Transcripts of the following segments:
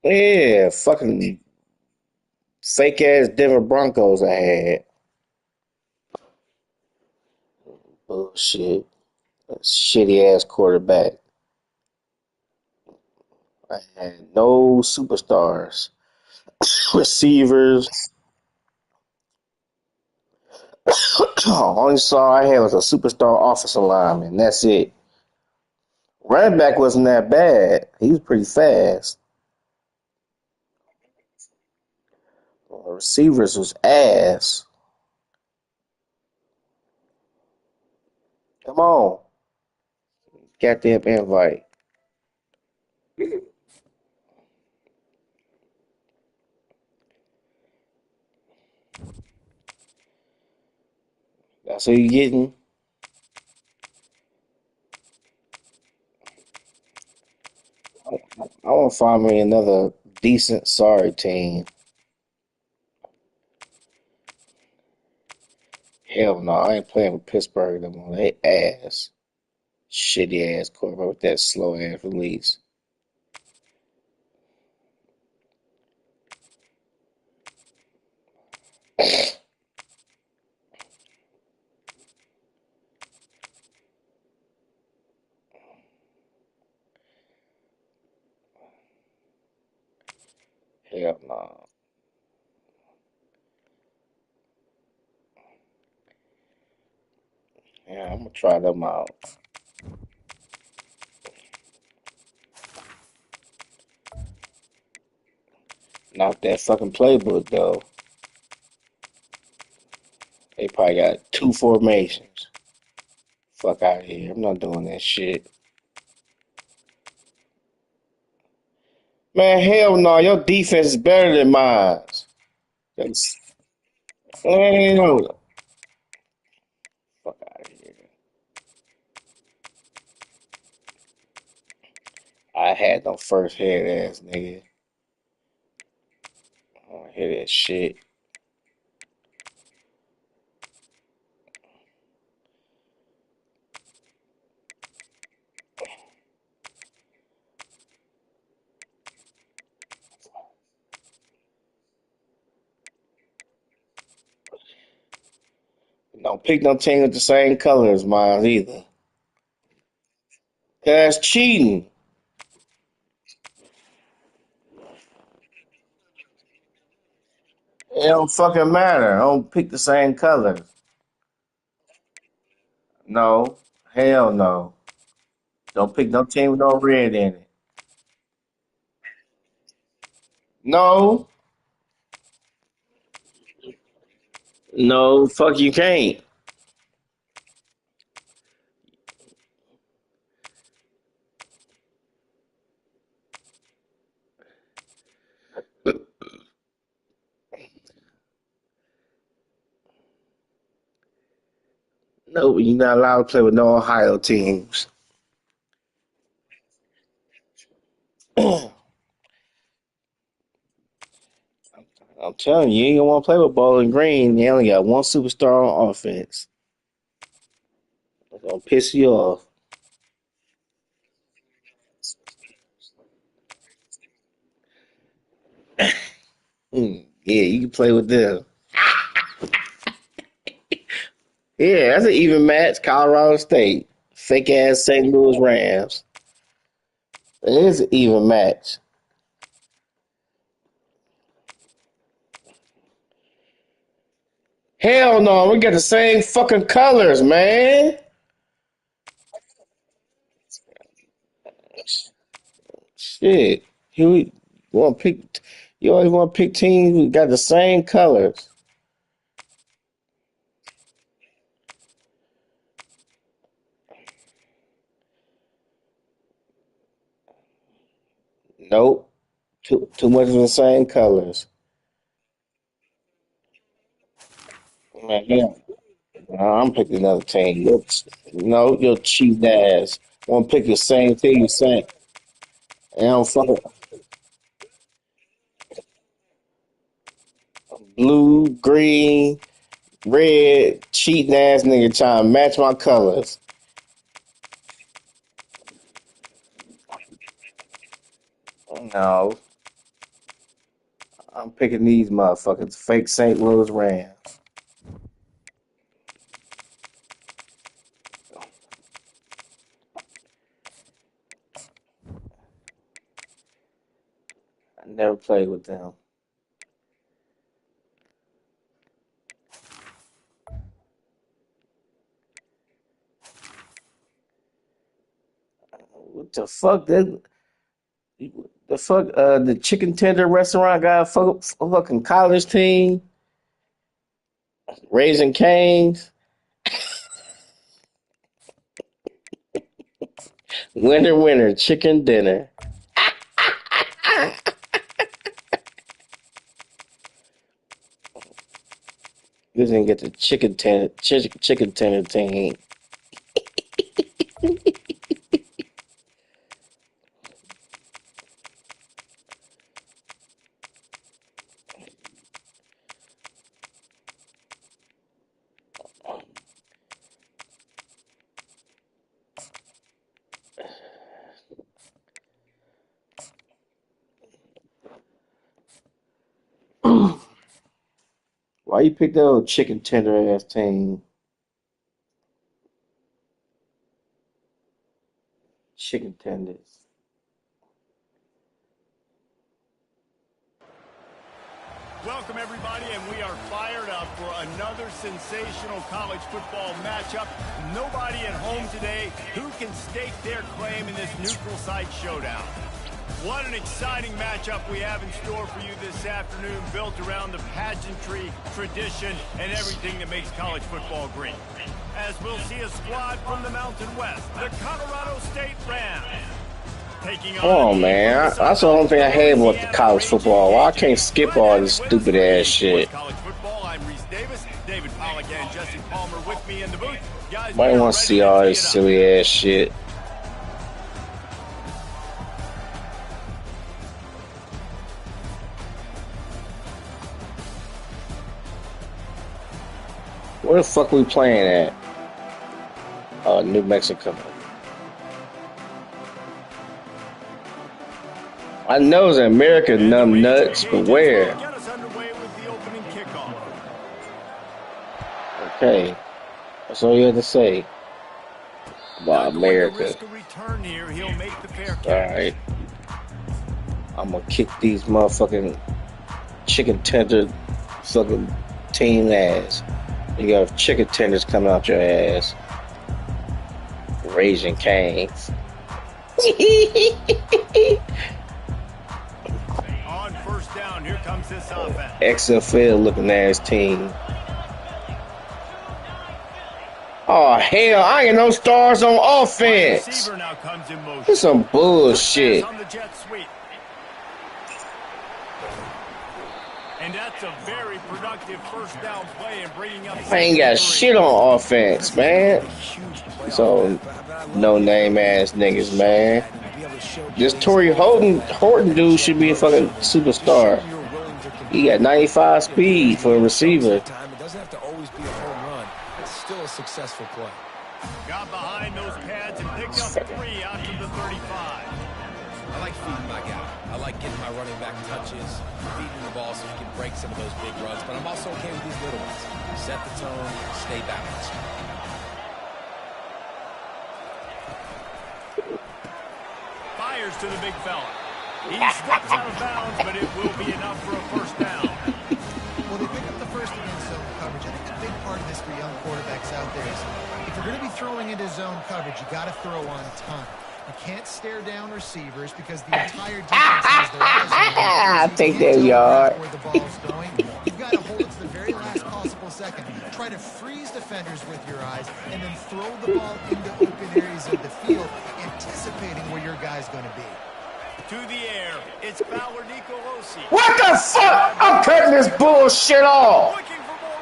Yeah, fucking fake ass Denver Broncos I had. Bullshit. Shitty ass quarterback. I had no superstars. Receivers. Only star I had was a superstar offensive lineman. That's it. Running back wasn't that bad. He was pretty fast. Receivers was ass. Come on. Goddamn invite. That's what you getting. I want to find me another decent sorry team. Hell no, I ain't playing with Pittsburgh no more. They ass. Shitty ass quarterback with that slow ass release. Hell no. Yeah, I'm gonna try them out. Not that fucking playbook though. They probably got two formations. Fuck out of here. I'm not doing that shit. Man, hell no. Your defense is better than mine. That's, hell, fuck out of here. I had no first head ass nigga. I don't hear that shit. Don't pick no team with the same color as mine either. That's cheating. It don't fucking matter. I don't pick the same colors. No. Hell no. Don't pick no team with no red in it. No. No, fuck you can't. No, you're not allowed to play with no Ohio teams. I'm telling you, you ain't gonna want to play with Bowling Green. They only got one superstar on offense. It's gonna piss you off. Yeah, you can play with them. Yeah, that's an even match. Colorado State, fake ass St. Louis Rams. It is an even match. Hell no, we got the same fucking colors, man. Shit, you want to pick? You always want to pick teams who got the same colors. Nope, too much of the same colors. Man, yeah. I'm picking another team. No, you're cheap ass. Want to pick the same team you saying? And I'm fucking blue, green, red, cheating ass nigga trying to match my colors. No. I'm picking these motherfuckers. Fake St. Louis Rams. I never played with them. What the fuck? The fuck? The chicken tender restaurant got a fucking college team. Raising Cane's. Winter, winter, chicken dinner. You didn't get the chicken tender team. Why you pick that old chicken tender ass team? Chicken tenders. Welcome, everybody, and we are fired up for another sensational college football matchup. Nobody at home today who can stake their claim in this neutral site showdown. What an exciting matchup we have in store for you this afternoon, built around the pageantry, tradition, and everything that makes college football great. As we'll see a squad from the Mountain West, the Colorado State Rams. Oh man, that's the only thing I hate about the college football. Why I can't skip all this stupid ass shit. I'm Reese Davis, David Pollack and Jesse Palmer with me in the booth. Guys, Might want to see all this silly ass shit. Where the fuck we playing at? New Mexico. I know it's America, numb nuts, but where? Okay, that's all you have to say about America. Alright. I'm gonna kick these motherfucking chicken tender fucking team ass. You got chicken tenders coming out your ass. Raising Cane's. On first down, here comes this offense. XFL looking ass team. Oh hell, I ain't no stars on offense. This some bullshit. And that's a very productive first down play and bringing up. I ain't got shit on offense, man. So no name ass niggas, man. This Torrey Horton dude should be a fucking superstar. He got 95 speed for a receiver. It doesn't have to always be a home run. It's still a successful play. Got behind those pads and picked up 3 out to the 35. I like feeding my guy. I like getting my running back touches, feeding the ball so he can break some of those big runs. But I'm also okay with these little ones. Set the tone, stay balanced. Fires to the big fella. He steps out of bounds, but it will be enough for a first down. Well, they pick up the first against zone coverage. I think a big part of this for young quarterbacks out there is if you're going to be throwing into zone coverage, you got to throw on time. You can't stare down receivers because the entire defense has their eyes on you. I think there you are. Where the ball's going, you've got to hold it to the very last possible second. Try to freeze defenders with your eyes and then throw the ball into open areas of the field, anticipating where your guy's going to be. To the air, it's Fowler Nicolosi. What the fuck? I'm cutting this bullshit off. Looking for more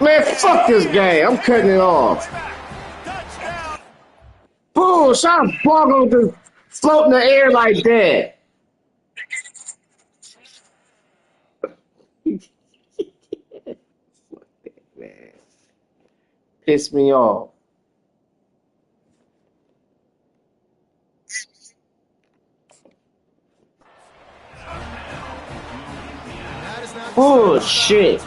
room. Man, fuck this game. I'm cutting it off. Touchdown. Bullshit. I'm boggling to float in the air like that. Man. Piss me off. Bullshit.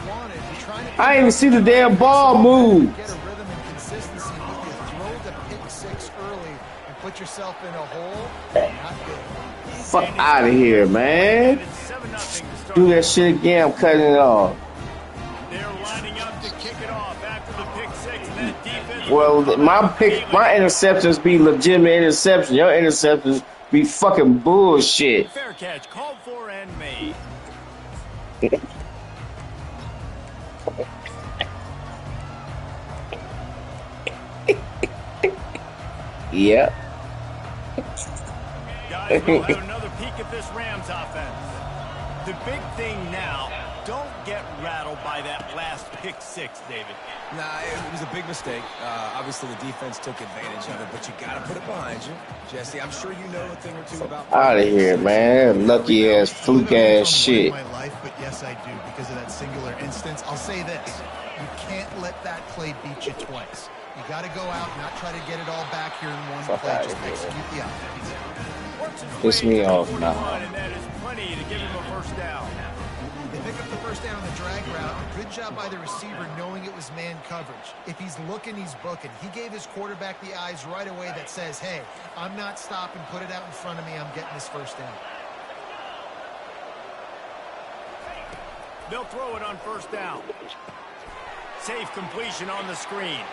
I ain't even see the damn ball move. Get a rhythm and consistency, but you throw the pick six early and put yourself in a hole. Not good. Fuck out of here, man. Do that shit again, I'm cutting it off. They're lining up to kick it off after the pick six, and that defense. Well, my interceptions be legitimate interceptions. Your interceptions be fucking bullshit. Fair catch, called for and made. Yep. Guys, we'll have another peek at this Rams offense. The big thing now, don't get rattled by that last pick six, David. Nah, it was a big mistake. Obviously, the defense took advantage of it, but you got to put it behind you. Jesse, I'm sure you know a thing or two about... Out of here, man. Lucky ass, fluke ass shit. My life, but yes, I do because of that singular instance. I'll say this: you can't let that play beat you twice. You got to go out, not try to get it all back here in one Fuck play. outta Just here. execute the offense. Piss me off now. And that is plenty to give him a first down. They pick up the first down on the drag route. Good job by the receiver knowing it was man coverage. If he's looking, he's booking. He gave his quarterback the eyes right away that says, hey, I'm not stopping. Put it out in front of me. I'm getting this first down. They'll throw it on first down. Safe completion on the screen.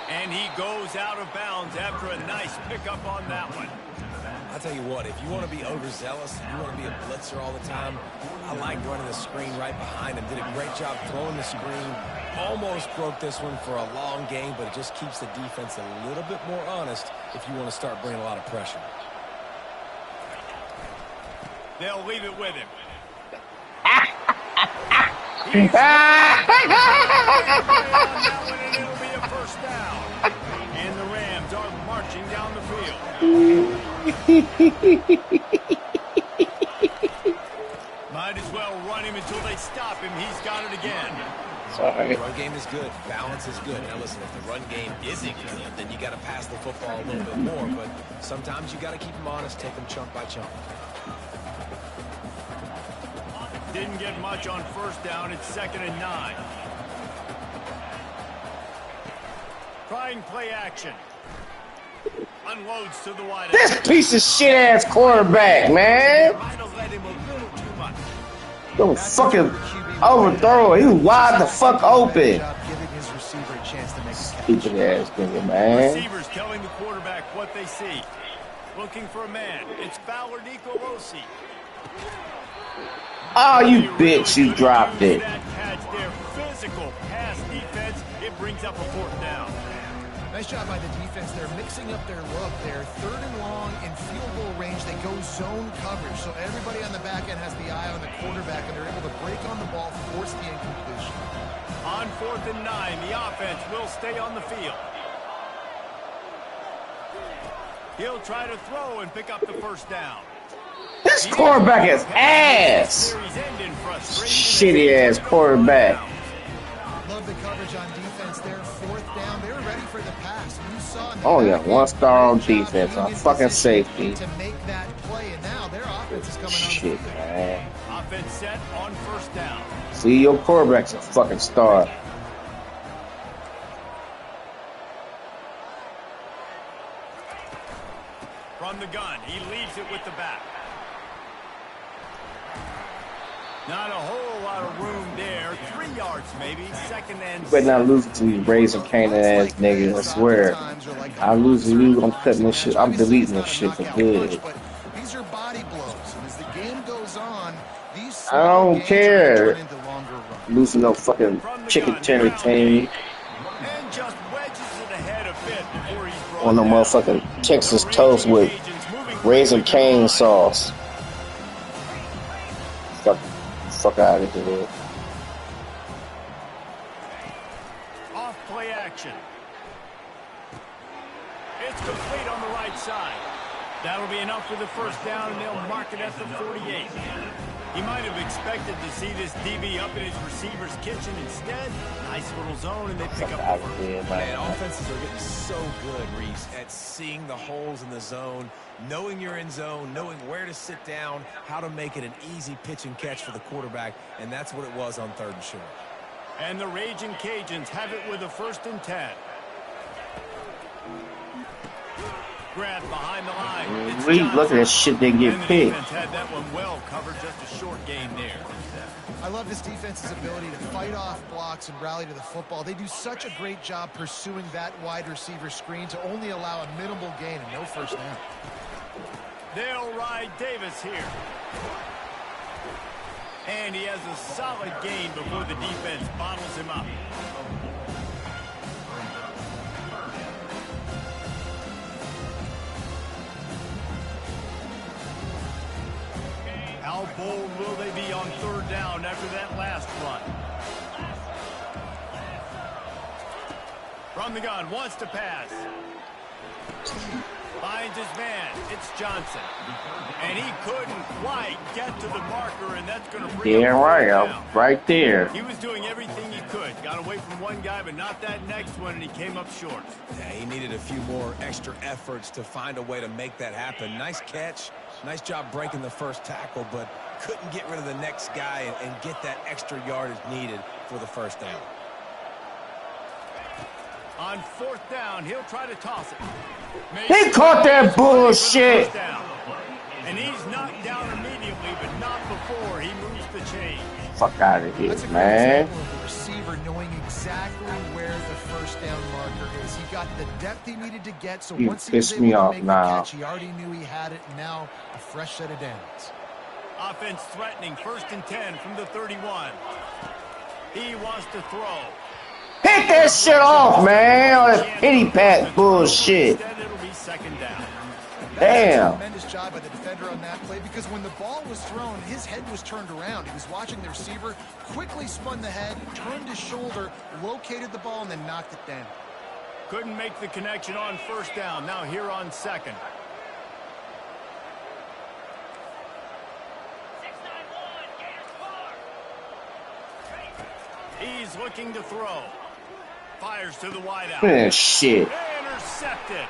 And he goes out of bounds after a nice pickup on that one. I'll tell you what, if you want to be overzealous, if you want to be a blitzer all the time, I like running the screen right behind him. Did a great job throwing the screen. Almost broke this one for a long game, but it just keeps the defense a little bit more honest if you want to start bringing a lot of pressure. They'll leave it with him. It'll be a first down. And the Rams are marching down the field. Might as well run him until they stop him. He's got it again. Sorry. The run game is good. Balance is good. Now listen, if the run game isn't good, then you got to pass the football a little bit more. But sometimes you got to keep them honest, take them chunk by chunk. Didn't get much on first down. It's 2nd and 9. Trying play action. Unloads to the wide. This piece of shit ass quarterback, man. Might have let him a little too much. Don't fucking overthrow it. He was wide the fuck open. Giving his receiver a chance to make a catch. Stupid ass nigga, man. Receivers telling the quarterback what they see. Looking for a man. It's Fowler Nicolosi. Oh, you bitch, you dropped it. That catch there. Physical pass defense. It brings up a 4th down. Nice job by the defense. They're mixing up their look. They're 3rd and long in field goal range. They go zone coverage. So everybody on the back end has the eye on the quarterback, and they're able to break on the ball, force the incompletion. On 4th and 9, the offense will stay on the field. He'll try to throw and pick up the first down. This quarterback is ass. Shitty ass quarterback. Love the coverage on defense there. 4th down. They were ready for the pass. You saw Oh yeah, 1 star on defense, on fucking safety. to make that play, and now their offense is coming on the Shit, field. man. Offense set on first down. See, your quarterback's a fucking star. From the gun, he leaves it with the back. Not a whole lot of room there. 3 yards maybe. 2nd and... Better not lose to these Raising Canaan ass niggas, I swear. I lose to you, I'm cutting this shit, I'm deleting this shit for good. These are body blows, and as the game goes on, these I don't games care. turn into longer runs. Losing no fucking chicken tender team And just wedges it ahead a bit before he's brought on no down. motherfucking Texas toast with Raising Cane sauce. Fuck out of here. Off play action. It's complete on the right side. That'll be enough for the first down, and they'll mark it at the 48. He might have expected to see this DB up in his receiver's kitchen. Instead, nice little zone, and they pick up the first. Man, offenses are getting so good, Reese, at seeing the holes in the zone, knowing you're in zone, knowing where to sit down, how to make it an easy pitch and catch for the quarterback, and that's what it was on 3rd and short. And the Raging Cajuns have it with a 1st and 10. Grab behind the line. Reed, look at that shit they get picked. Had that one well covered, just a short gain there. I love this defense's ability to fight off blocks and rally to the football. They do such a great job pursuing that wide receiver screen to only allow a minimal gain and no first down. They'll ride Davis here. And he has a solid gain before the defense bottles him up. How bold will they be on 3rd down after that last run? From the gun, wants to pass. Finds his man. It's Johnson. And he couldn't quite get to the marker, and that's going to bring him right there. He was doing everything he could. Got away from one guy, but not that next one, and he came up short. Yeah, he needed a few more extra efforts to find a way to make that happen. Nice catch. Nice job breaking the first tackle, but couldn't get rid of the next guy and get that extra yardage needed for the first down. On 4th down, he'll try to toss it. He caught that bullshit. And he's knocked down immediately, but not before he moves the chain. Fuck out of here, That's a good man. example of the receiver knowing exactly where the first down marker is. He got the depth he needed to get, so You once he was piss able me to off make now. the catch, he already knew he had it, and now a fresh set of downs. Offense threatening, 1st and 10 from the 31. He wants to throw. Hit that shit off, man. All that pity pat bullshit. Instead, it'll be 2nd down. Damn. Tremendous job by the defender on that play, because when the ball was thrown, his head was turned around. He was watching the receiver, quickly spun the head, turned his shoulder, located the ball, and then knocked it down. Couldn't make the connection on 1st down. Now here on 2nd. He's looking to throw. Fires to the wideout. Man, shit. Intercepted.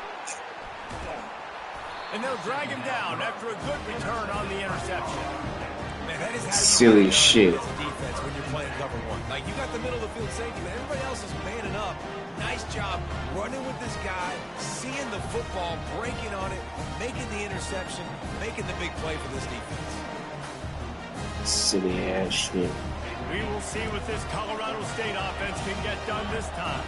And they'll drag him down after a good return on the interception. Man, that is how Silly shit. Defense when you're playing cover one. Like, you got the middle of the field safety, but everybody else is manning up. Nice job running with this guy, seeing the football, breaking on it, making the interception, making the big play for this defense. Silly ass shit. We will see what this Colorado State offense can get done this time.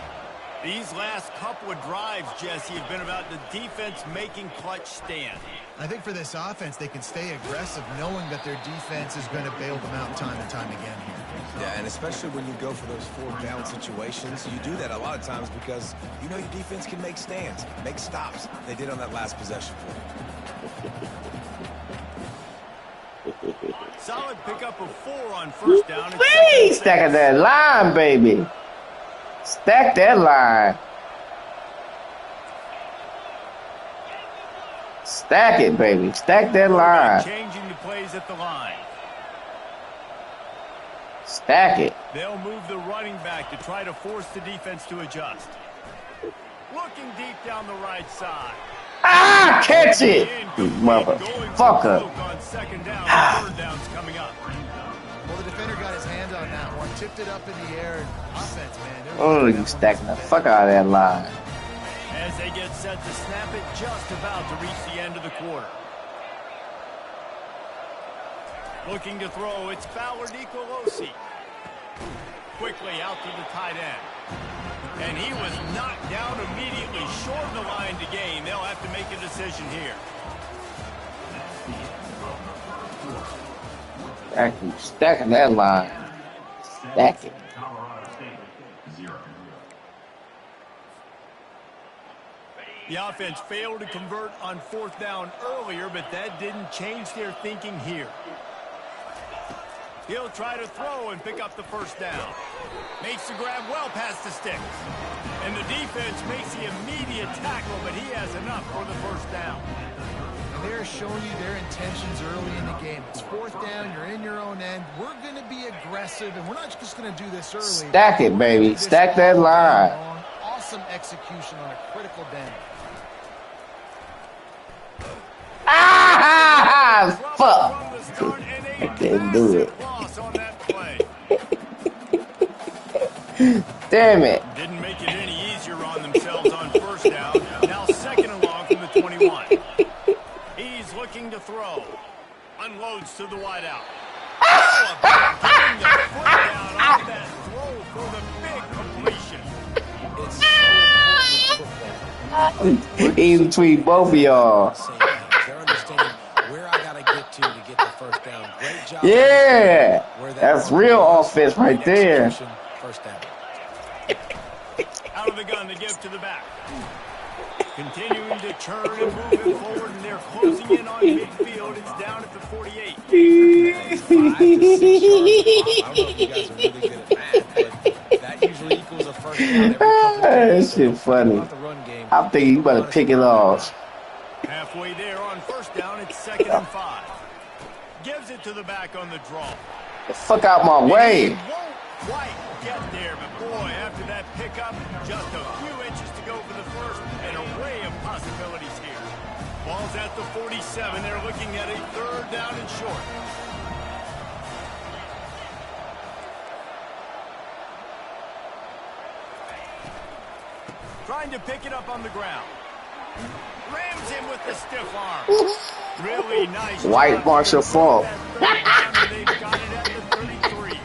These last couple of drives, Jesse, have been about the defense making clutch stand. I think for this offense, they can stay aggressive knowing that their defense is going to bail them out time and time again here. Yeah, and especially when you go for those 4th down situations, you do that a lot of times because you know your defense can make stands, make stops. They did on that last possession for you. Solid pickup of 4 on 1st down. Please stack that line, baby. Stack that line. Stack it, baby. Stack that line. Changing the plays at the line. Stack it. They'll move the running back to try to force the defense to adjust. Looking deep down the right side. Ah, catch it, you motherfucker. On 2nd down, 3rd down's coming up. Well, the defender got his hand on that one, tipped it up in the air, and offense, man. Oh, you stacking the fuck out of that line. As they get set to snap it, just about to reach the end of the quarter. Looking to throw, it's Fowler Nicolosi. Quickly out to the tight end. And he was knocked down immediately, short of the line to gain. They'll have to make a decision here. Stacking that line. Stack it. The offense failed to convert on 4th down earlier, but that didn't change their thinking here. He'll try to throw and pick up the 1st down. Makes the grab well past the sticks. And the defense makes the immediate tackle, but he has enough for the 1st down. they're showing you their intentions early in the game. It's fourth down, you're in your own end. We're going to be aggressive, and we're not just going to do this early. Stack it, baby. Stack that line. Awesome execution on a critical down. Ah, fuck. I can't do it. Damn it. Didn't make it any easier on themselves on first down. Now second and long from the 21. He's looking to throw. Unloads to the wideout. Oh, getting the foot down on that throw for the big completion. It's so important with football. He's between both of y'all. They're understanding where I gotta get to get the first down. Great job. Yeah, that's real offense right there. First down. Out of the gun to give to the back. Continuing to churn and move it forward, and they're closing in on midfield. It's down at the 48. 5 to 6 yards. I don't know if you guys are really good at math, but that usually equals a first down every couple of That shit funny. I'm thinking you better pick it off. Halfway there on first down, it's second and 5. Gives it to the back on the draw. The fuck out my way. He won't quite get there, but boy, after that pickup, just a few inches to go for the first. An array of possibilities here. Ball's at the 47. They're looking at a third down and short. Trying to pick it up on the ground. Rams him with the stiff arm. Really nice. White Marshall Faulk. They've got it at the 33.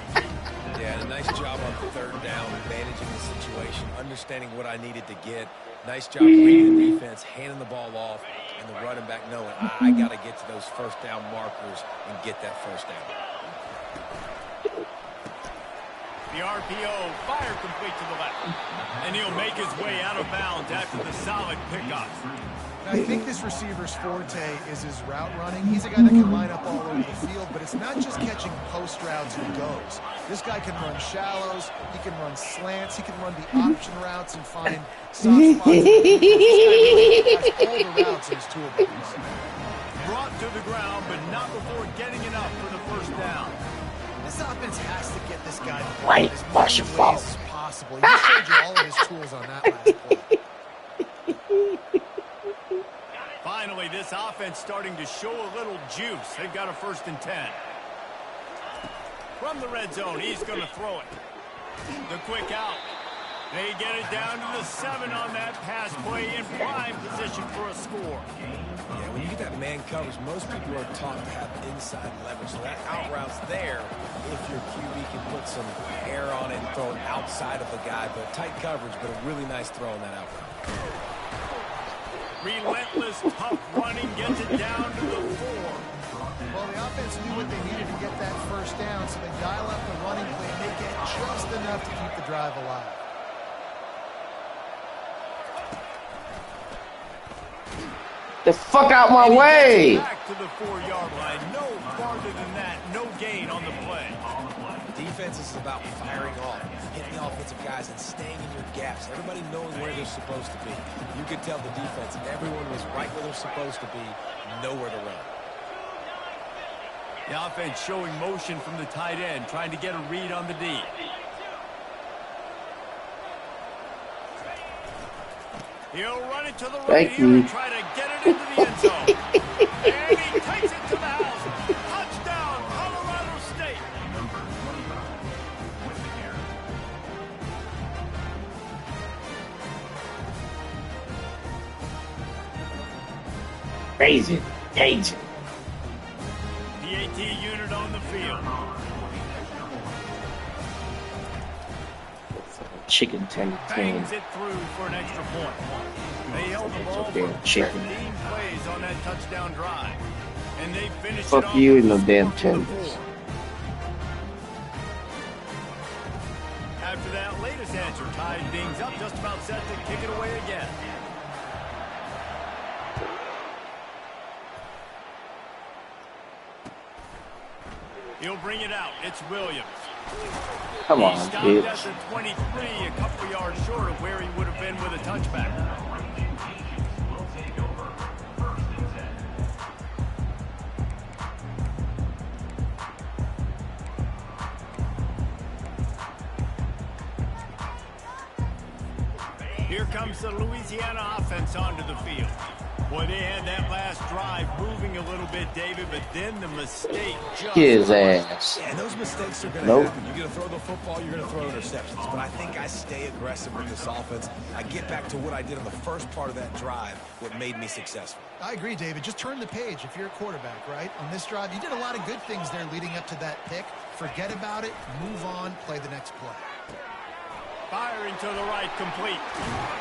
Yeah, a nice job on third down, managing the situation, understanding what I needed to get. Nice job reading the defense, handing the ball off, and the running back knowing I got to get to those first down markers and get that first down. The RPO fire complete to the left. And he'll make his way out of bounds after the solid pickup. I think this receiver's forte is his route running. He's a guy that can line up all over the field, but it's not just catching post routes and goes. This guy can run shallows, he can run slants, he can run the option routes and find soft spots. This guy really has all the routes in his toolbox. Brought to the ground, but not before getting enough for the first down. This offense has to get this guy White as Marshall many Faulk. ways as possible. He showed you all of his tools on that last play. Finally, this offense starting to show a little juice. They've got a first and 10. From the red zone, he's going to throw it. The quick out. They get it down to the 7 on that pass play in prime position for a score. Yeah, when you get that man coverage, most people are taught to have inside leverage. So that out route's there if your QB can put some air on it and throw it outside of the guy. But tight coverage, but a really nice throw on that out route. Relentless, tough running gets it down to the 4. Well, the offense knew what they needed to get that first down, so they dial up the running play and they get just enough to keep the drive alive. The fuck out my way. Back to the 4-yard line. No farther than that. No gain on the play. Defense is about firing off, hitting the offensive guys, and staying in your gaps. Everybody knowing where they're supposed to be. You could tell the defense, everyone was right where they're supposed to be, nowhere to run. The offense showing motion from the tight end, trying to get a read on the D. He'll run it to the right here and try to get it into the end zone. And he takes it to the house. Touchdown, Colorado State. Crazy. Cajun. The AT unit on the field. Chicken tender Bangs it through for an extra point. They held the ball for 13 chicken. plays on that touchdown drive. And they finished Fuck it off you with and no a damn score to the tenders. 4. After that latest answer, tied things up, just about set to kick it away again. He'll bring it out. It's Williams. Come on, He stopped at bitch. the 23, a couple yards short of where he would have been with a touchback. comes the Louisiana offense onto the field. Boy, they had that last drive moving a little bit, David, but then the mistake just... His ass. Yeah, and those mistakes are going to Nope. happen. You're going to throw the football, you're going to throw interceptions. But I think I stay aggressive with this offense. I get back to what I did on the first part of that drive, what made me successful. I agree, David. Just turn the page if you're a quarterback, right? On this drive, you did a lot of good things there leading up to that pick. Forget about it, move on, play the next play. Firing to the right, complete.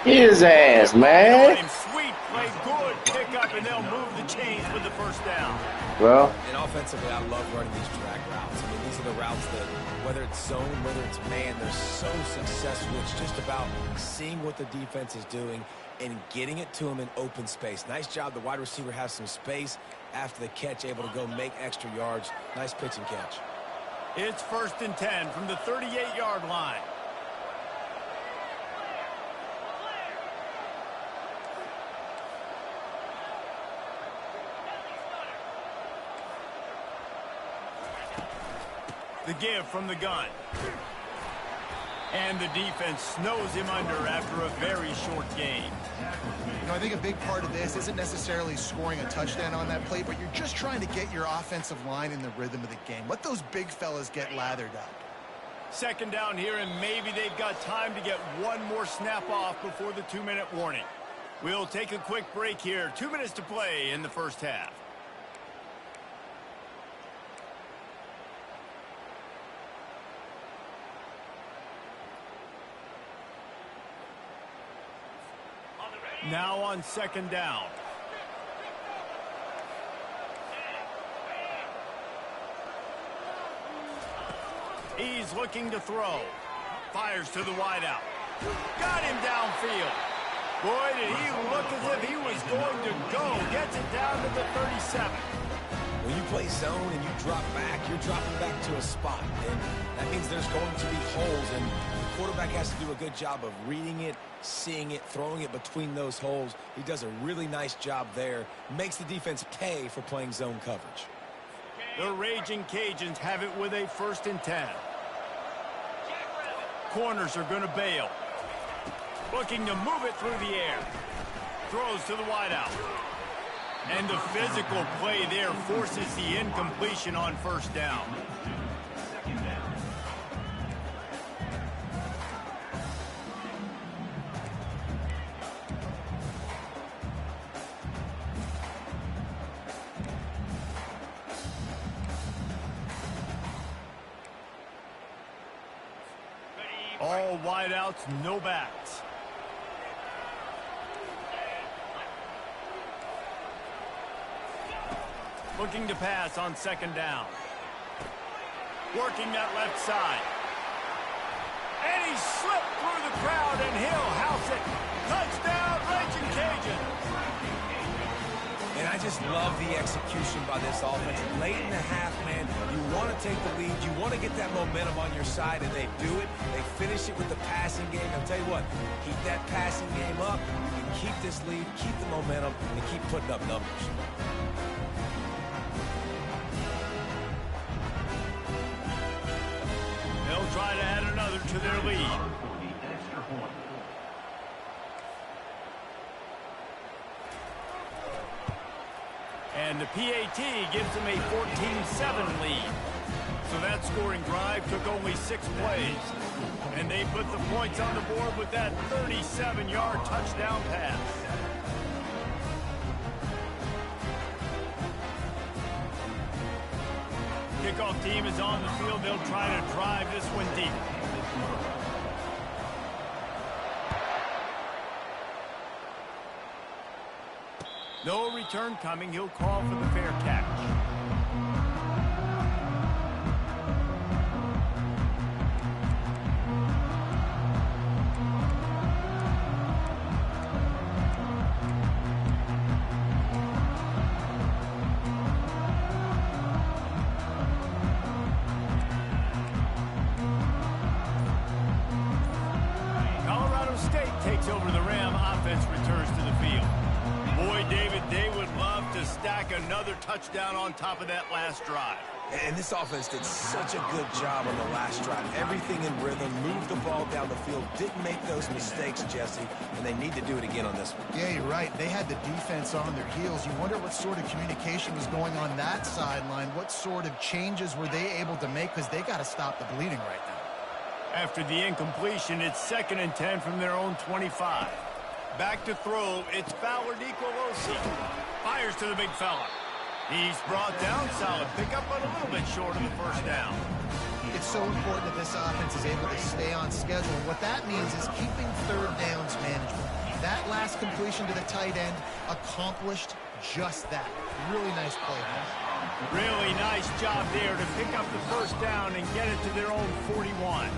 His ass, man. Sweet play, good pickup, and they'll move the chains with the first down. Well, And offensively, I love running these drag routes. I mean, these are the routes that, whether it's zone, whether it's man, they're so successful. It's just about seeing what the defense is doing and getting it to them in open space. Nice job. The wide receiver has some space after the catch, able to go make extra yards. Nice pitch and catch. It's 1st and 10 from the 38-yard line. The give from the gun. And the defense snows him under after a very short game. You know, I think a big part of this isn't necessarily scoring a touchdown on that play, but you're just trying to get your offensive line in the rhythm of the game. Let those big fellas get lathered up. 2nd down here, and maybe they've got time to get one more snap off before the 2-minute warning. We'll take a quick break here. 2 minutes to play in the first half. Now on 2nd down. He's looking to throw. Fires to the wideout. Got him downfield. Boy, did he look as if he was going to go. Gets it down to the 37. When you play zone and you drop back, you're dropping back to a spot. And that means there's going to be holes, and the quarterback has to do a good job of reading it, seeing it, throwing it between those holes. He does a really nice job there. Makes the defense pay for playing zone coverage. The Raging Cajuns have it with a 1st and 10. Corners are going to bail. Looking to move it through the air. Throws to the wideout. And the physical play there forces the incompletion on 1st down. All wideouts, no backs. Looking to pass on 2nd down. Working that left side. And he slipped through the crowd, and he'll house it. Touchdown, Raging Cajuns. And I just love the execution by this offense. Late in the half, man, you want to take the lead. You want to get that momentum on your side, and they do it. They finish it with the passing game. I'll tell you what, keep that passing game up. You can keep this lead, keep the momentum, and keep putting up numbers. They'll try to add another to their lead. And the PAT gives them a 14-7 lead. So that scoring drive took only 6 plays. And they put the points on the board with that 37-yard touchdown pass. Kickoff team is on the field. They'll try to drive this one deep. No return coming. He'll call for the fair catch. Colorado State takes over the Ram. Offense returns to the field. Boy, David, they would love to stack tack another touchdown on top of that last drive. And this offense did such a good job on the last drive. Everything in rhythm, moved the ball down the field, didn't make those mistakes, Jesse, and they need to do it again on this one. Yeah, you're right. They had the defense on their heels. You wonder what sort of communication was going on that sideline. What sort of changes were they able to make, because they got to stop the bleeding right now. After the incompletion, it's 2nd and 10 from their own 25. Back to throw, it's Fowler Nicolosi. Fires to the big fella. He's brought down, solid pickup, but a little bit short of the first down. It's so important that this offense is able to stay on schedule. What that means is keeping third downs manageable. That last completion to the tight end accomplished just that. Really nice play. Really nice job there to pick up the first down and get it to their own 41.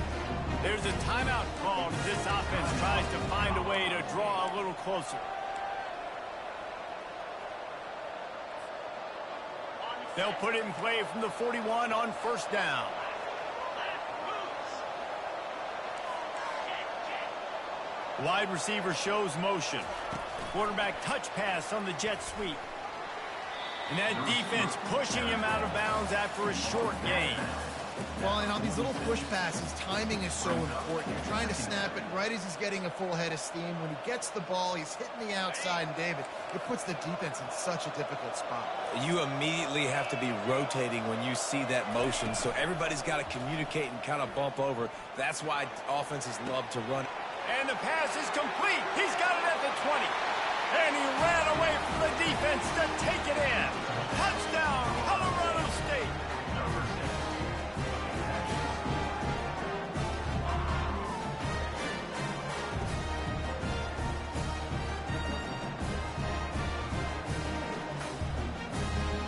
There's a timeout called as this offense tries to find a way to draw a little closer. They'll put it in play from the 41 on first down. Wide receiver shows motion. Quarterback touch pass on the jet sweep. And that defense pushing him out of bounds after a short gain. Well, and on these little push passes, timing is so important. You're trying to snap it right as he's getting a full head of steam. When he gets the ball, he's hitting the outside, and David, it puts the defense in such a difficult spot. You immediately have to be rotating when you see that motion, so everybody's got to communicate and kind of bump over. That's why offenses love to run. And the pass is complete. He's got it at the 20. And he ran away from the defense to take it in. Touchdown, Colorado State.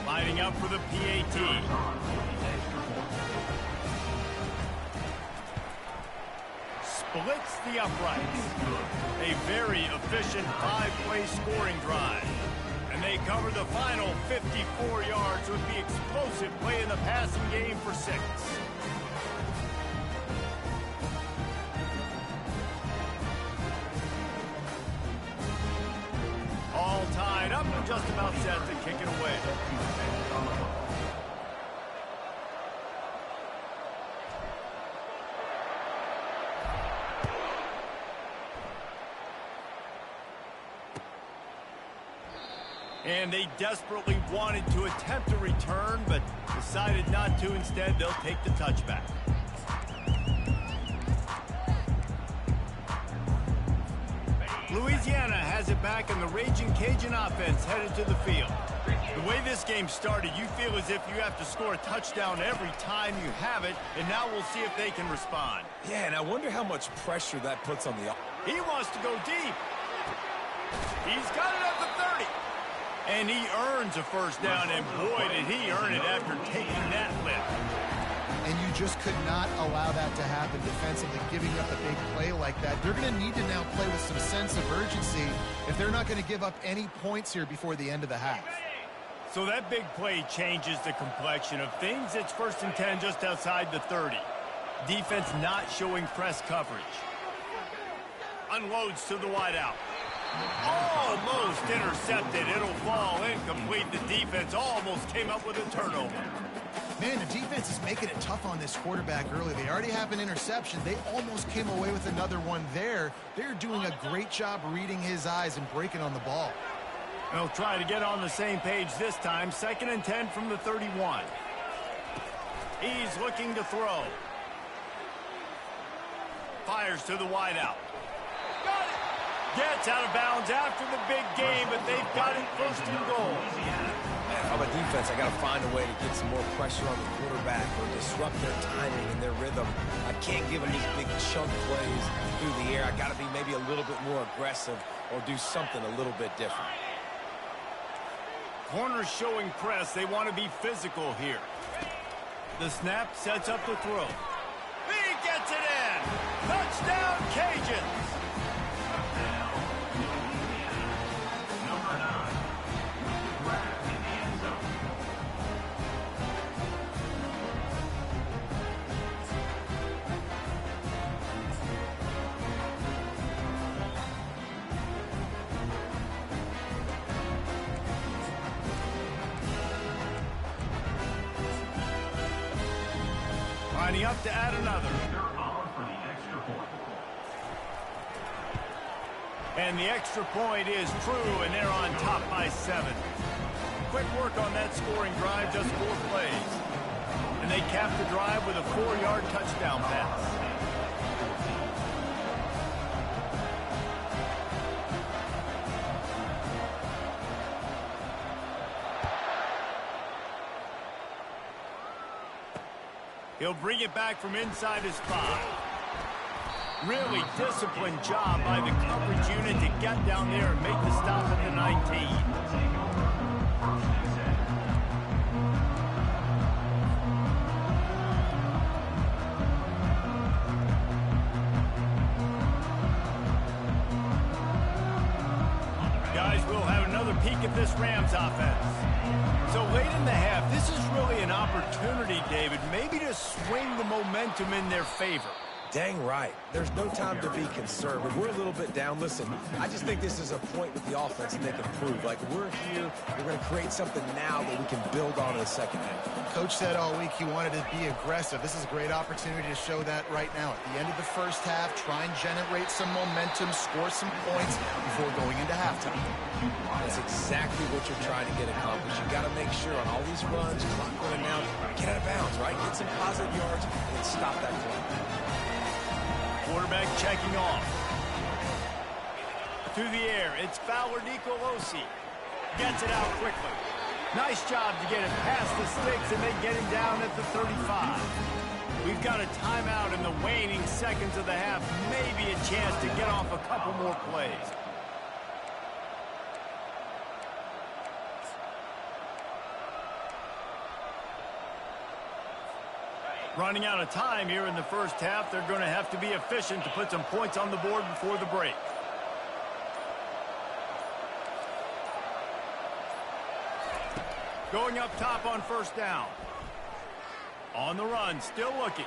Lining up for the PAT. Splits the uprights. A very efficient 5-play scoring drive. And they cover the final 54 yards with the explosive play in the passing game for 6. All tied up and just about set to kick it away. And they desperately wanted to attempt a return, but decided not to. Instead, they'll take the touchback. Louisiana has it back, and the Raging Cajun offense headed to the field. The way this game started, you feel as if you have to score a touchdown every time you have it, and now we'll see if they can respond. Yeah, and I wonder how much pressure that puts on the... He wants to go deep. He's got it at the 30. And he earns a first down, and boy, did he earn it after taking that lift. And you just could not allow that to happen defensively, giving up a big play like that. They're going to need to now play with some sense of urgency if they're not going to give up any points here before the end of the half. So that big play changes the complexion of things. It's 1st and 10 just outside the 30. Defense not showing press coverage. Unloads to the wideout. Almost intercepted. It'll fall incomplete. The defense almost came up with a turnover. Man, the defense is making it tough on this quarterback early. They already have an interception. They almost came away with another one there. They're doing a great job reading his eyes and breaking on the ball. They'll try to get on the same page this time. 2nd and 10 from the 31. He's looking to throw. Fires to the wideout. Got it! Gets out of bounds after the big game, but they've got it 1st and goal. On my defense, I got to find a way to get some more pressure on the quarterback or disrupt their timing and their rhythm. I can't give them these big chunk plays through the air. I got to be maybe a little bit more aggressive or do something a little bit different. Corners showing press. They want to be physical here. The snap sets up the throw. He gets it in. Touchdown, Cajuns. Lining up to add another. And the extra point is true, and they're on top by 7. Quick work on that scoring drive, just 4 plays. And they cap the drive with a 4-yard touchdown pass. He'll bring it back from inside his 5. Really disciplined job by the coverage unit to get down there and make the stop at the 19. Guys, we'll have another peek at this Rams offense. So late in the half, this is really an opportunity, David, maybe to swing the momentum in their favor. Dang right. There's no time to be concerned. We're a little bit down. Listen, I just think this is a point with the offense that they can prove. Like, we're here, we're going to create something now that we can build on in the second half. Coach said all week he wanted to be aggressive. This is a great opportunity to show that right now. At the end of the first half, try and generate some momentum, score some points before going into halftime. That's exactly what you're trying to get accomplished. You got to make sure on all these runs, clock running out, get out of bounds, right? Get some positive yards and stop that clock. Quarterback checking off. Through the air, it's Fowler Nicolosi. Gets it out quickly. Nice job to get it past the sticks and then get him down at the 35. We've got a timeout in the waning seconds of the half. Maybe a chance to get off a couple more plays. Running out of time here in the first half. They're going to have to be efficient to put some points on the board before the break. Going up top on first down. On the run, still looking.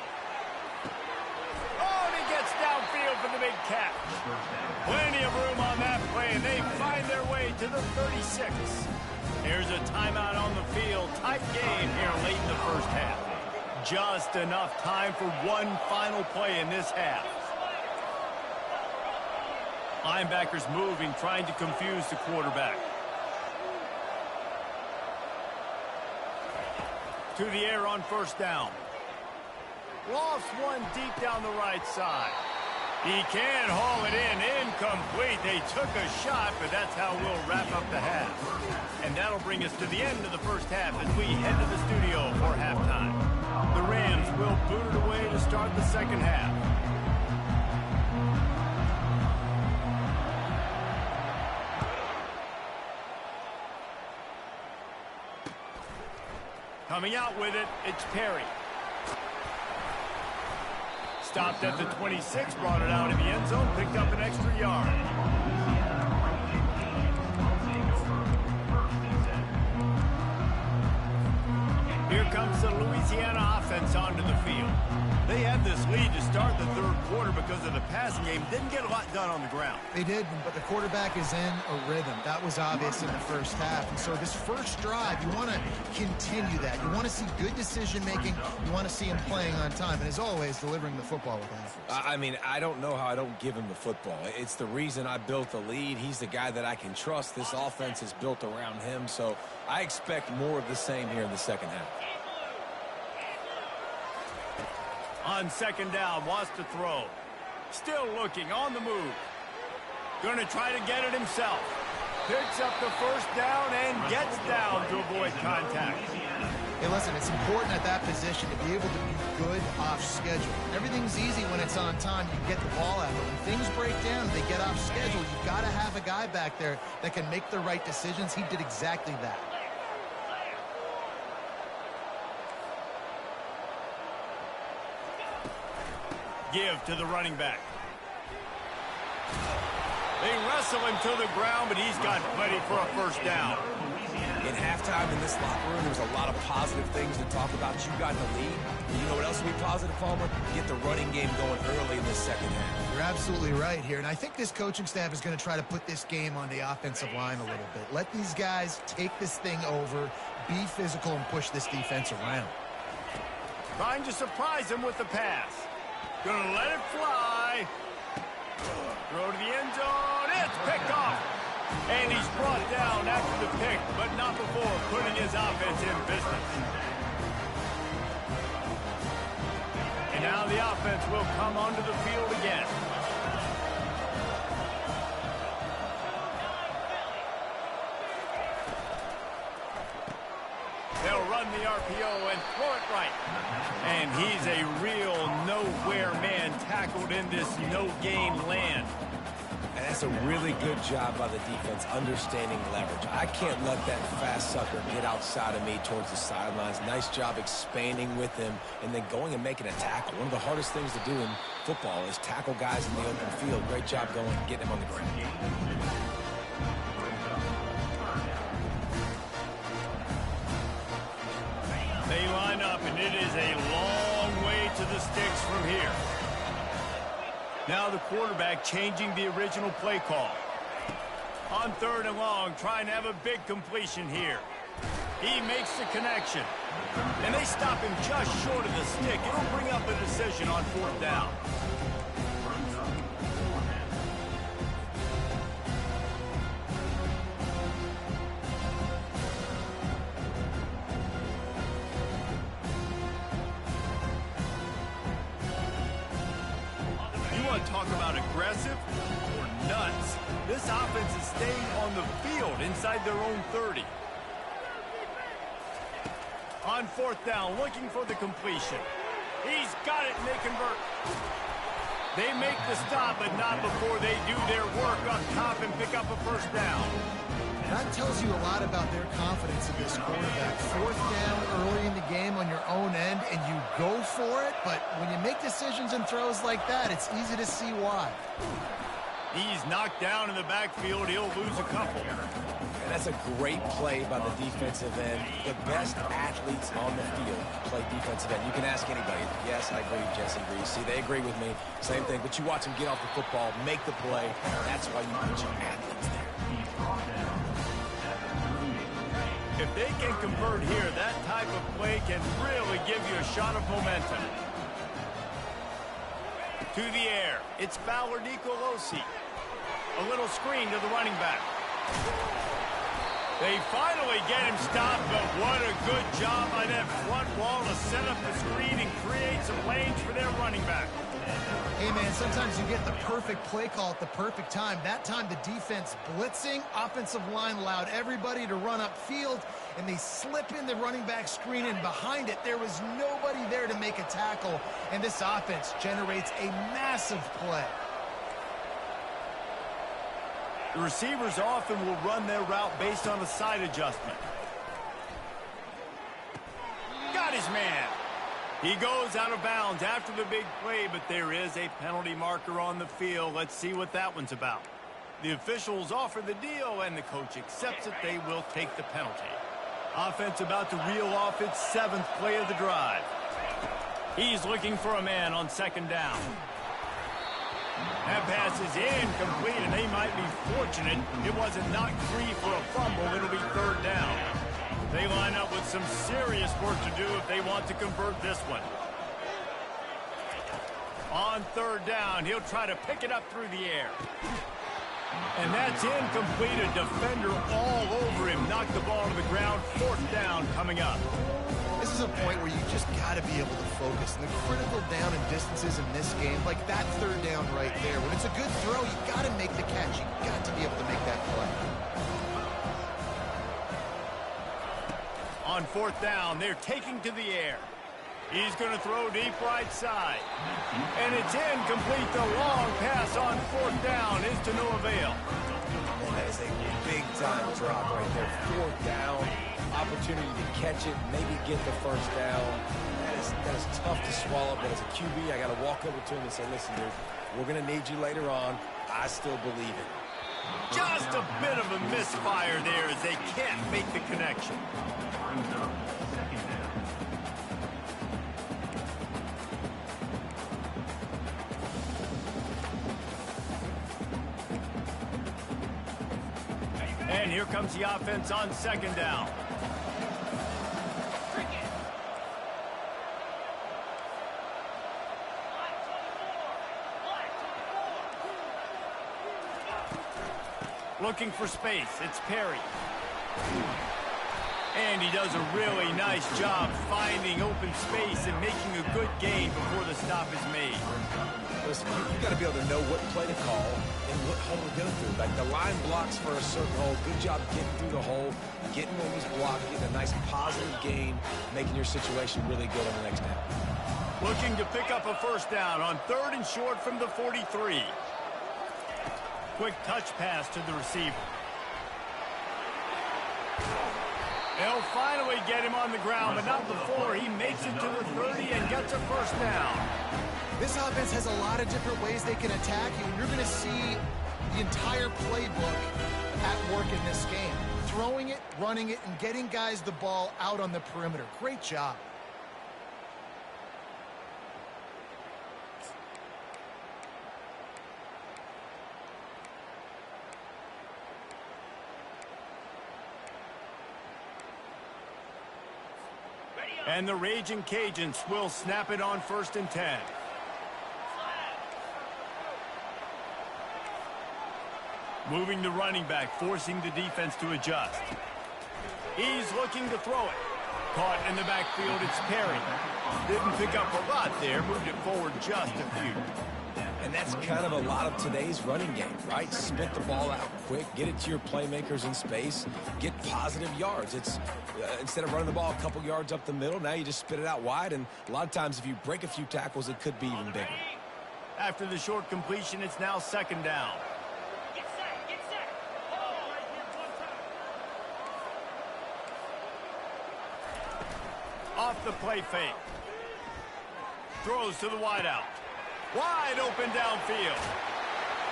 Oh, and he gets downfield for the big catch. Plenty of room on that play, and they find their way to the 36. Here's a timeout on the field. Tight game here late in the first half. Just enough time for one final play in this half. Linebackers moving, trying to confuse the quarterback. To the air on first down. Lost one deep down the right side. He can haul it in. Incomplete. They took a shot, but that's how we'll wrap up the half. And that'll bring us to the end of the first half as we head to the studio for halftime. The Rams will boot it away to start the second half. Coming out with it, it's Perry. Stopped at the 26, brought it out in the end zone, picked up an extra yard. Here comes the Louisiana offense onto the field. They had this lead to start the third quarter because of the passing game. Didn't get a lot done on the ground. They did, but the quarterback is in a rhythm. That was obvious in the first half. And so this first drive, you want to continue that. You want to see good decision-making. You want to see him playing on time. And as always, delivering the football with effort. I mean, I don't know how I don't give him the football. It's the reason I built the lead. He's the guy that I can trust. This offense is built around him. So I expect more of the same here in the second half. On second down, wants to throw. Still looking, on the move. Going to try to get it himself. Picks up the first down and gets down to avoid contact. Hey, listen, it's important at that position to be able to be good off schedule. Everything's easy when it's on time. You get the ball out. But when things break down, they get off schedule. You've got to have a guy back there that can make the right decisions. He did exactly that. Give to the running back. They wrestle him to the ground, but he's got plenty for a first down. In halftime in this locker room, there's a lot of positive things to talk about. You got the lead. You know what else will be positive, Palmer? Get the running game going early in the second half. You're absolutely right here. And I think this coaching staff is going to try to put this game on the offensive line a little bit. Let these guys take this thing over, be physical, and push this defense around. Trying to surprise him with the pass. Gonna let it fly. Throw to the end zone. It's picked off. And he's brought down after the pick, but not before putting his offense in business. And now the offense will come onto the field again. They'll run the RPO and throw it right. And he's a real nowhere man tackled in this no-gain land. And that's a really good job by the defense, understanding leverage. I can't let that fast sucker get outside of me towards the sidelines. Nice job expanding with him and then going and making a tackle. One of the hardest things to do in football is tackle guys in the open field. Great job going and getting him on the ground. They line up, and it is a long way to the sticks from here. Now the quarterback changing the original play call. On 3rd and long, trying to have a big completion here. He makes the connection. And they stop him just short of the stick. It'll bring up a decision on 4th down. Talk about aggressive or nuts. This offense is staying on the field inside their own 30. On 4th down, looking for the completion. He's got it, and they convert. They make the stop, but not before they do their work up top and pick up a 1st down. That tells you a lot about their confidence in this quarterback. 4th down early in the game on your own end, and you go for it, but when you make decisions and throws like that, it's easy to see why. He's knocked down in the backfield. He'll lose a couple. And that's a great play by the defensive end. The best athletes on the field play defensive end. You can ask anybody. Yes, I agree. Jesse agrees. See, they agree with me. Same thing. But you watch them get off the football, make the play. That's why you put your athletes there. If they can convert here, that type of play can really give you a shot of momentum. To the air, it's Fowler Nicolosi. A little screen to the running back. They finally get him stopped, but what a good job by that front wall to set up the screen and create some lanes for their running back. Hey, man, sometimes you get the perfect play call at the perfect time. That time the defense blitzing, offensive line allowed everybody to run upfield, and they slip in the running back screen, and behind it there was nobody there to make a tackle, and this offense generates a massive play. The receivers often will run their route based on a side adjustment. Got his man. He goes out of bounds after the big play, but there is a penalty marker on the field. Let's see what that one's about. The officials offer the deal, and the coach accepts it. They will take the penalty. Offense about to reel off its 7th play of the drive. He's looking for a man on 2nd down. That pass is incomplete, and they might be fortunate it wasn't knocked free for a fumble. It'll be 3rd down. They line up with some serious work to do if they want to convert this one. On 3rd down, he'll try to pick it up through the air. And that's incomplete. A defender all over him. Knocked the ball to the ground. 4th down coming up. This is a point where you just got to be able to focus. And the critical down and distances in this game, like that 3rd down right there, when it's a good throw, you got to make the catch. You got to be able to make that play. On 4th down, they're taking to the air. He's going to throw deep right side. And it's incomplete. The long pass on 4th down is to no avail. And that is a big-time drop right there. 4th down, opportunity to catch it, maybe get the 1st down. That is tough to swallow, but as a QB, I got to walk over to him and say, listen, dude, we're going to need you later on. I still believe it. Just a bit of a misfire there as they can't make the connection. And here comes the offense on 2nd down. Looking for space. It's Perry. And he does a really nice job finding open space and making a good gain before the stop is made. Listen, you got to be able to know what play to call and what hole to go through. Like the line blocks for a certain hole. Good job getting through the hole, getting what was blocked, getting a nice positive gain, making your situation really good on the next down. Looking to pick up a first down on 3rd and short from the 43. Quick touch pass to the receiver. They'll finally get him on the ground, but not before he makes it to the 30 and gets a first down. This offense has a lot of different ways they can attack you, and you're going to see the entire playbook at work in this game. Throwing it, running it, and getting guys the ball out on the perimeter. Great job. And the Raging Cajuns will snap it on 1st and 10. Moving the running back, forcing the defense to adjust. He's looking to throw it. Caught in the backfield, it's Perry. Didn't pick up a lot there, moved it forward just a few. And that's kind of a lot of today's running game, right? Spit the ball out quick, get it to your playmakers in space, get positive yards. It's instead of running the ball a couple yards up the middle, now you just spit it out wide, and a lot of times if you break a few tackles, it could be even bigger. After the short completion, it's now 2nd down. Off the play fake. Throws to the wideout. Wide open downfield.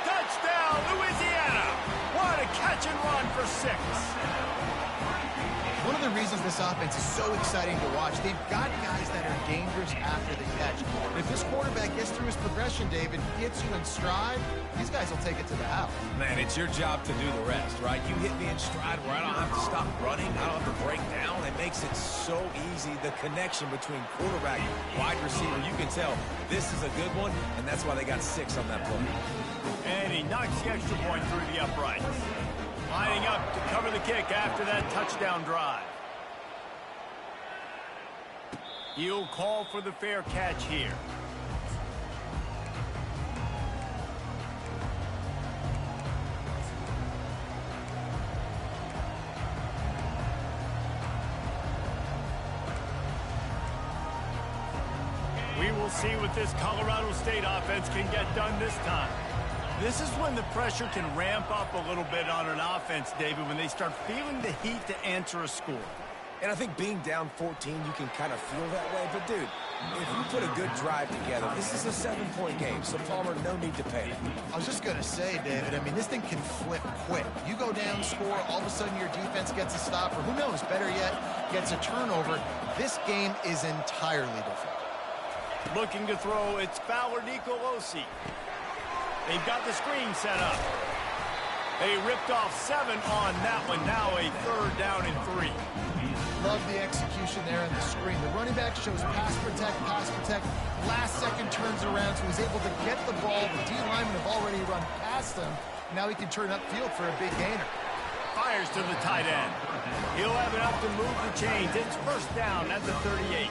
Touchdown, Louisiana. What a catch and run for 6. One of the reasons this offense is so exciting to watch, they've got guys that are dangerous after the catch. And if this quarterback gets through his progression, David, gets you in stride, these guys will take it to the house. Man, it's your job to do the rest, right? You hit me in stride where I don't have to stop running, I don't have to break down. It makes it so easy. The connection between quarterback and wide receiver, you can tell this is a good one, and that's why they got 6 on that play. And he knocks the extra point through the uprights. Lining up to cover the kick after that touchdown drive. He'll call for the fair catch here. We will see what this Colorado State offense can get done this time. This is when the pressure can ramp up a little bit on an offense, David, when they start feeling the heat to answer a score. And I think being down 14, you can kind of feel that way. But, dude, if you put a good drive together, this is a 7-point game. So, Palmer, no need to panic. I was just going to say, David, I mean, this thing can flip quick. You go down, score, all of a sudden your defense gets a stop, or who knows, better yet, gets a turnover. This game is entirely different. Looking to throw, it's Fowler Nicolosi. They've got the screen set up. They ripped off 7 on that one. Now a 3rd down and 3. Love the execution there on the screen. The running back shows pass protect, pass protect. Last second turns around, so he's able to get the ball. The D linemen have already run past him. Now he can turn upfield for a big gainer. Fires to the tight end. He'll have enough to move the chains. It's 1st down at the 38.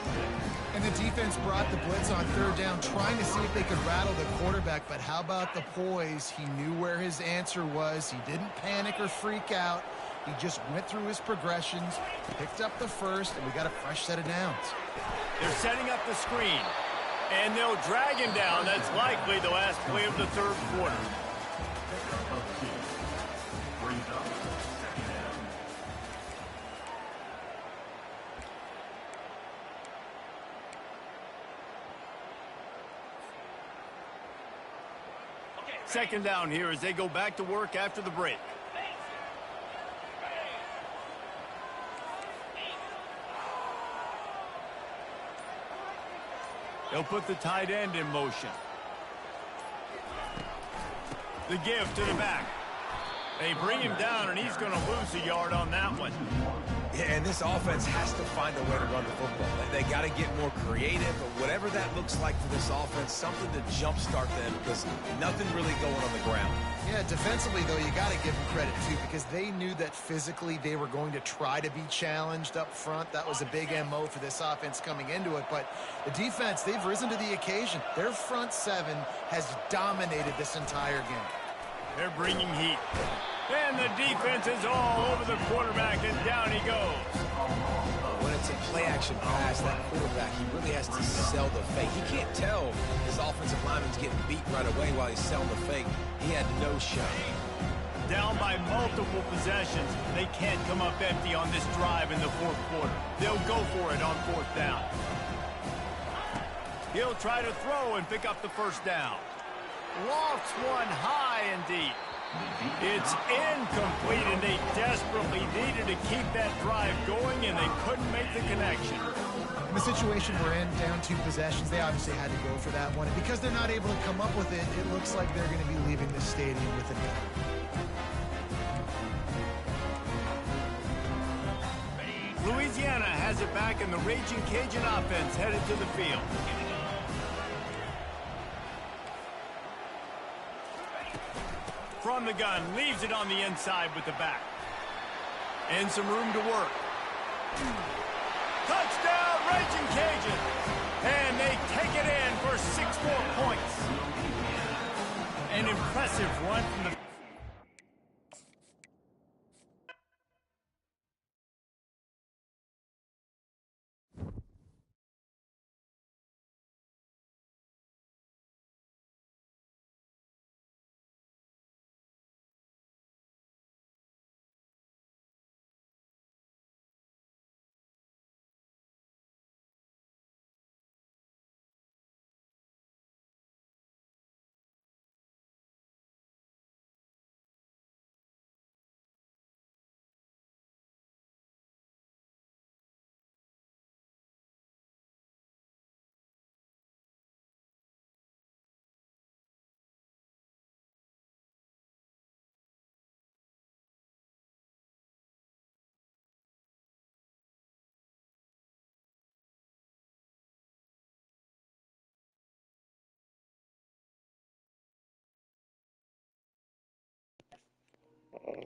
And the defense brought the blitz on 3rd down, trying to see if they could rattle the quarterback. But how about the poise? He knew where his answer was. He didn't panic or freak out. He just went through his progressions, picked up the first, and we got a fresh set of downs. They're setting up the screen, and they'll drag him down. That's likely the last play of the 3rd quarter. Second down here as they go back to work after the break. They'll put the tight end in motion. The give to the back. They bring him down, and he's going to lose a yard on that one. Yeah, and this offense has to find a way to run the football. They got to get more creative, but whatever that looks like for this offense, something to jumpstart them because nothing really going on the ground. Yeah, defensively, though, you got to give them credit, too, because they knew that physically they were going to try to be challenged up front. That was a big MO for this offense coming into it. But the defense, they've risen to the occasion. Their front seven has dominated this entire game. They're bringing heat. And the defense is all over the quarterback, and down he goes. When it's a play-action pass, that quarterback, he really has to sell the fake. He can't tell his offensive lineman's getting beat right away while he's selling the fake. He had no shot. Down by multiple possessions, they can't come up empty on this drive in the fourth quarter. They'll go for it on fourth down. He'll try to throw and pick up the first down. Lofts one high and deep. It's incomplete, and they desperately needed to keep that drive going, and they couldn't make the connection. In the situation we're in, down 2 possessions, they obviously had to go for that one. And because they're not able to come up with it, it looks like they're going to be leaving the stadium with a dub. Louisiana has it back, and the Raging Cajun offense headed to the field. From the gun, leaves it on the inside with the back. And some room to work. Touchdown, Raging Cajun! And they take it in for 6 more points. An impressive run from the...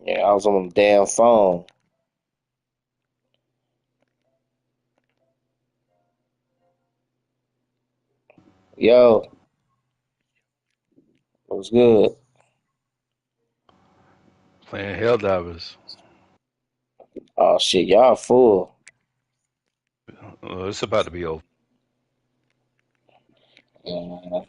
Yeah, I was on the damn phone. Yo, what's good? Playing Helldivers. Oh shit, y'all full. It's about to be over. Uh,